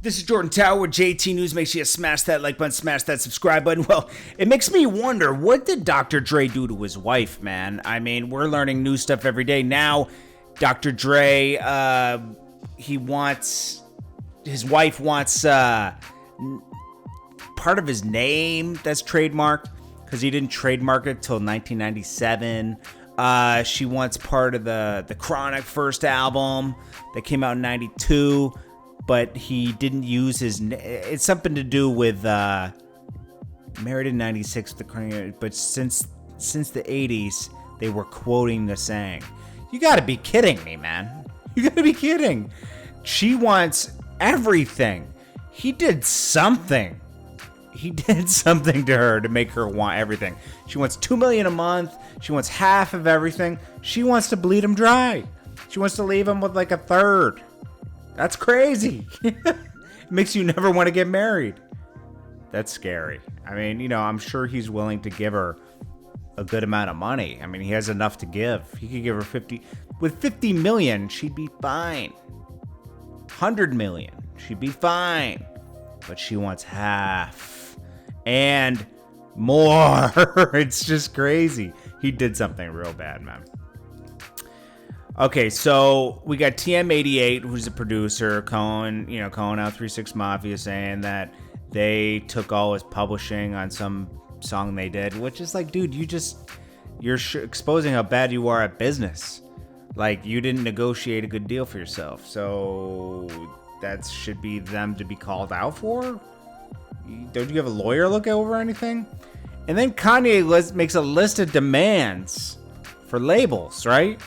This is Jordan Tower with JT News. Make sure you smash that like button, smash that subscribe button. Well, it makes me wonder, what did Dr. Dre do to his wife, man? I mean, we're learning new stuff every day. Now, Dr. Dre, his wife wants part of his name that's trademarked, because he didn't trademark it till 1997. She wants part of the Chronic first album that came out in 92. But he didn't use his. It's something to do with married in '96 with the Kanye. But since the '80s, they were quoting the saying. You got to be kidding me, man! You got to be kidding. She wants everything. He did something. He did something to her to make her want everything. She wants $2 million a month. She wants half of everything. She wants to bleed him dry. She wants to leave him with like a third. That's crazy. It makes you never want to get married. That's scary. I mean, I'm sure he's willing to give her a good amount of money. I mean, he has enough to give. He could give her 50. With 50 million, she'd be fine. 100 million, she'd be fine. But she wants half and more. It's just crazy. He did something real bad, man. Okay, so we got TM88, who's the producer, calling out 36 Mafia, saying that they took all his publishing on some song they did, which is like, dude, you're exposing how bad you are at business. Like, you didn't negotiate a good deal for yourself, so that should be them to be called out for? Don't you have a lawyer look over anything? And then Kanye makes a list of demands for labels, right?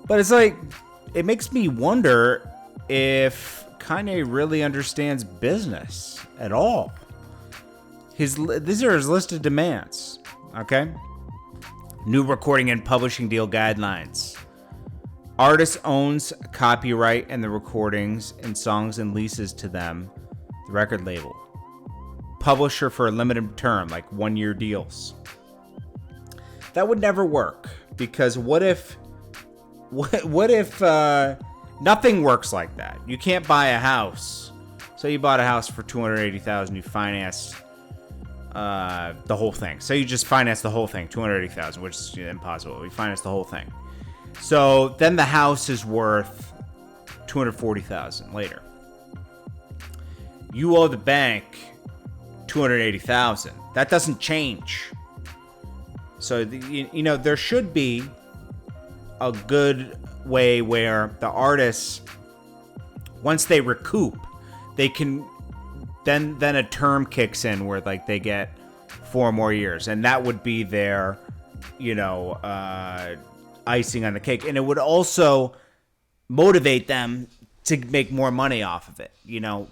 But it's like, it makes me wonder if Kanye really understands business at all. These are his list of demands, okay? New recording and publishing deal guidelines. Artist owns copyright and the recordings and songs and leases to them, the record label. Publisher for a limited term, like 1-year deals. That would never work, because what if nothing works like that? You can't buy a house. So you bought a house for $280,000. You financed the whole thing. So you just financed the whole thing, $280,000, which is impossible. You financed the whole thing. So then the house is worth $240,000 later. You owe the bank $280,000. That doesn't change. So there should be a good way where the artists, once they recoup, they can then a term kicks in where like they get 4 more years, and that would be their icing on the cake, and it would also motivate them to make more money off of it,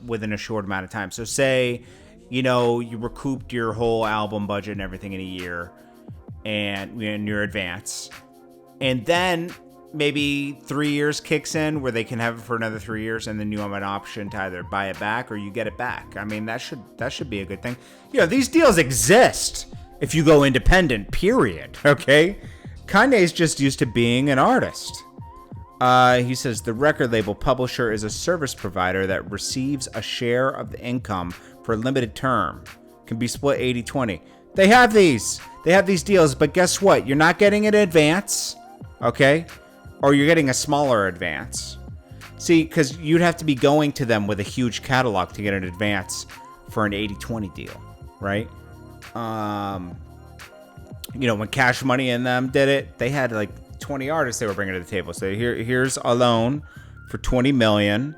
within a short amount of time. So say you recouped your whole album budget and everything in a year, and in your advance. And then maybe 3 years kicks in where they can have it for another 3 years, and then you have an option to either buy it back or you get it back. I mean, that should be a good thing. These deals exist if you go independent, period. Okay? Kanye's just used to being an artist. He says the record label publisher is a service provider that receives a share of the income for a limited term. Can be split 80-20. They have these deals, but guess what? You're not getting an advance. Okay? Or you're getting a smaller advance. See, because you'd have to be going to them with a huge catalog to get an advance for an 80-20 deal, right? When Cash Money and them did it, they had like 20 artists they were bringing to the table. So here's a loan for $20 million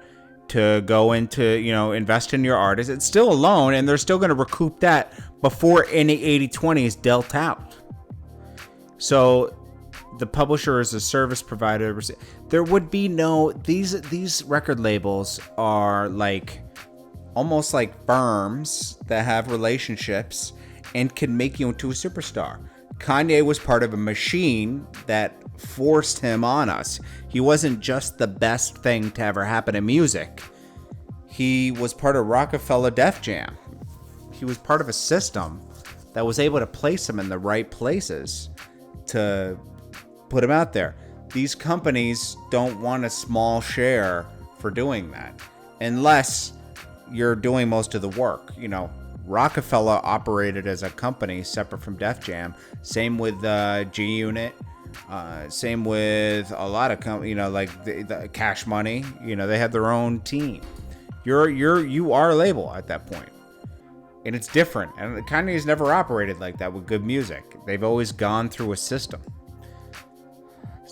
to go into, invest in your artist. It's still a loan, and they're still going to recoup that before any 80-20 is dealt out. So the publisher is a service provider. There would be no, these record labels are like almost like firms that have relationships and can make you into a superstar. Kanye was part of a machine that forced him on us. He wasn't just the best thing to ever happen in music. He was part of Rockefeller Def Jam. He was part of a system that was able to place him in the right places to put him out there. These companies don't want a small share for doing that, unless you're doing most of the work. You know, Rockefeller operated as a company separate from Def Jam. Same with G Unit. Same with a lot of you know, like the Cash Money. You know, they have their own team. You are a label at that point, and it's different. And Kanye's never operated like that with good music. They've always gone through a system.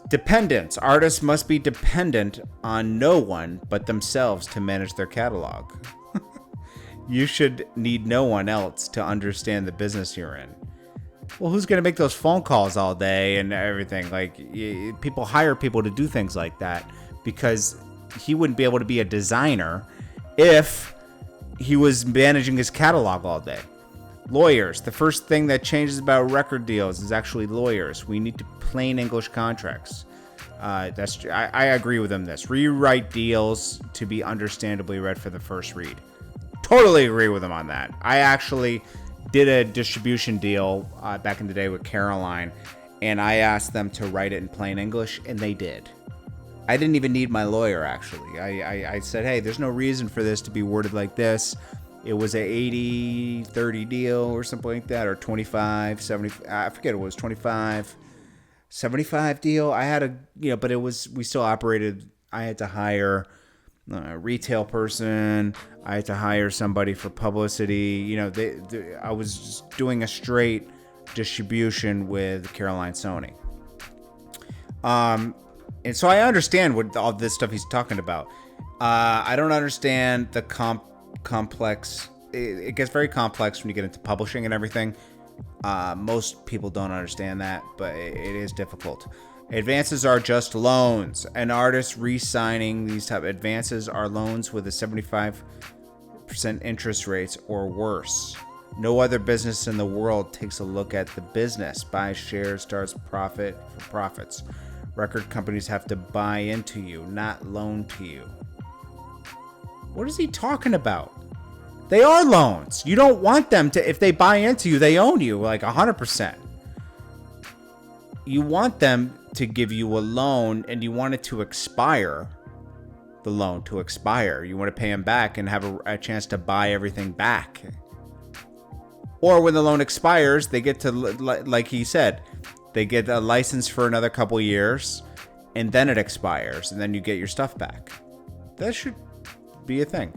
Dependence. Artists must be dependent on no one but themselves to manage their catalog. You should need no one else to understand the business you're in. Well, who's going to make those phone calls all day and everything? Like, people hire people to do things like that because he wouldn't be able to be a designer if he was managing his catalog all day. Lawyers. The first thing that changes about record deals is actually lawyers. We need to plain English contracts. I agree with him this. Rewrite deals to be understandably read for the first read. Totally agree with him on that. I actually did a distribution deal back in the day with Caroline, and I asked them to write it in plain English, and they did. I didn't even need my lawyer, actually. I said, hey, there's no reason for this to be worded like this. It was a 80-30 deal or something like that, or 25-70. I forget, it was 25-75 deal. I had a, you know, but it was, we still operated. I had to hire a retail person. I had to hire somebody for publicity. You know, I was just doing a straight distribution with Caroline Sony. And so I understand what all this stuff he's talking about. I don't understand the complex. It gets very complex when you get into publishing and everything. Most people don't understand that, but it is difficult. Advances are just loans. An artist re-signing these type of advances are loans with a 75% interest rates or worse. No other business in the world takes a look at the business, buys shares, starts profit for profits. Record companies have to buy into you, not loan to you. What is he talking about? They are loans. You don't want them to, if they buy into you, they own you like 100%. You want them to give you a loan, and you want it to expire, the loan to expire. You want to pay them back and have a chance to buy everything back. Or when the loan expires, they get to, like he said, they get a license for another couple years, and then it expires, and then you get your stuff back. That should be a thing.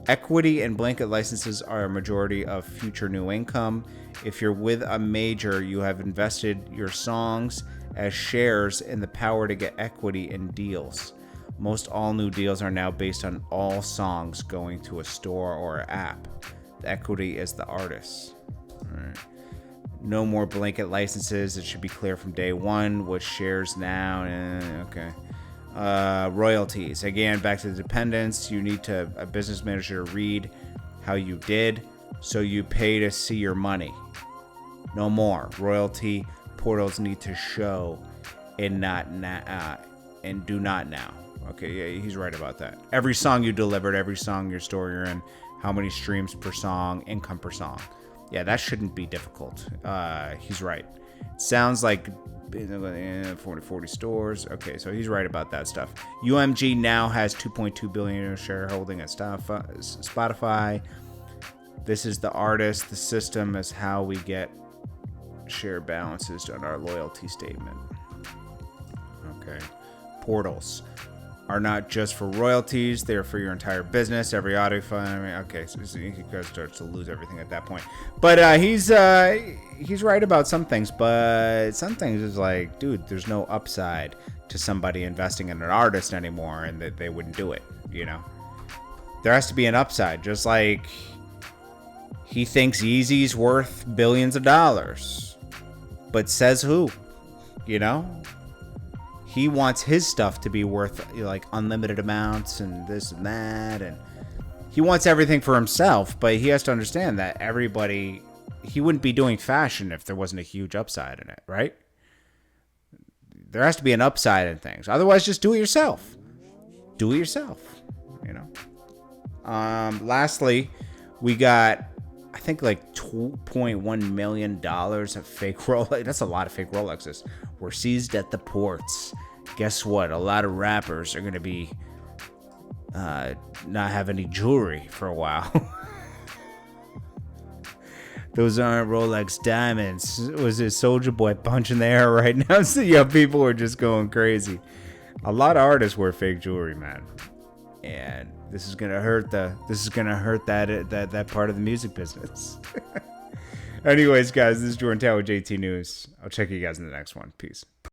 Equity and blanket licenses are a majority of future new income. If you're with a major, you have invested your songs as shares in the power to get equity in deals. Most all new deals are now based on all songs going to a store or app. The equity is the artist. All right. No more blanket licenses. It should be clear from day one what shares now. Okay. Royalties. Again, back to the dependence. You need a business manager to read how you did, so you pay to see your money. No more. Royalty portals need to show and and do not now. Okay, yeah, he's right about that. Every song you delivered, every song your store you're in, how many streams per song, income per song. Yeah, that shouldn't be difficult. He's right. Sounds like 40 stores. Okay, so he's right about that stuff. UMG now has 2.2 billion shareholding at Spotify. This is the artist. The system is how we get share balances on our loyalty statement. Okay. Portals are not just for royalties. They're for your entire business, every audio file. I mean, okay, so he starts to lose everything at that point. But he's right about some things, but some things is like, dude, there's no upside to somebody investing in an artist anymore, and that they wouldn't do it, you know? There has to be an upside, just like he thinks Yeezy's worth billions of dollars. But says who? You know? He wants his stuff to be worth, you know, like unlimited amounts and this and that, and he wants everything for himself, but he has to understand that everybody, he wouldn't be doing fashion if there wasn't a huge upside in it, right? There has to be an upside in things. Otherwise, just do it yourself. Do it yourself, you know? Lastly, we got, I think, like $2.1 million of fake Rolex. That's a lot of fake Rolexes. Were seized at the ports. Guess what? A lot of rappers are going to be not have any jewelry for a while. Those aren't Rolex diamonds. Was it Soldier Boy punching the air right now? So yeah, people are just going crazy. A lot of artists wear fake jewelry, man, and this is gonna hurt that part of the music business. Anyways, guys, this is Jordan Tower with JT News. I'll check you guys in the next one. Peace.